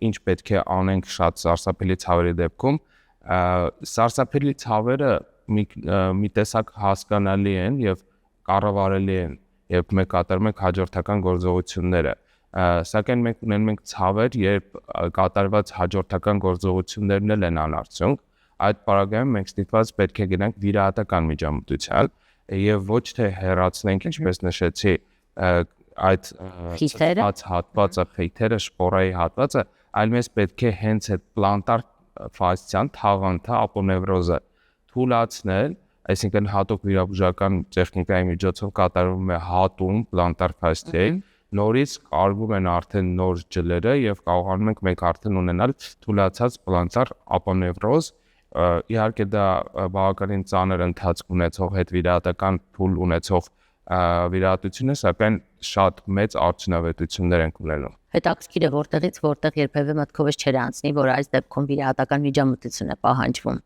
ինչ պետք է անենք շատ սարսափելի ցավերի դեպքում, սարսափելի ցավերը մի տեսակ հասկանալի են եւ կառավարելի են, երբ մենք կատարում ենք հաջորդական գործողությունները, սակայն մենք ունենում ենք ցավեր, երբ կատարված հաջորդական գործողություններն էլ են անարդյունք, այդ պարագայում մենք ստիպված պետք է գնանք վիրահատական միջամտության եւ ոչ թե հեռացնենք, ինչպես նշեցի, այդ հատվածը, փեթերը, շպորայի հատվածը, այլ մեզ պետք է հենց այդ պլանտար ֆասցիան, թաղանթը, ապոնևրոզը թուլացնել, այսինքն հատուկ վիրաբուժական տեխնիկայի միջոցով կատարվում է հատում պլանտար ֆասցիայի, նորից կարվում են արդեն նոր ջլերը եւ կարողանում ենք մենք արդեն ունենալ թուլացած պլանտար ապոնևրոզ, իհարկե դա բավականին ծանր ընթացք ունեցող հետվիրահատական փուլ ունեցող վիրահատություն է, սակայն շատ մեծ արդյունավետություններ ենք ունենում։ Հետաքրքիր է որտեղ երբևէ մտքովս չէր անցնի, որ այս դեպքում վիրահատական միջամտություն է պահանջվում։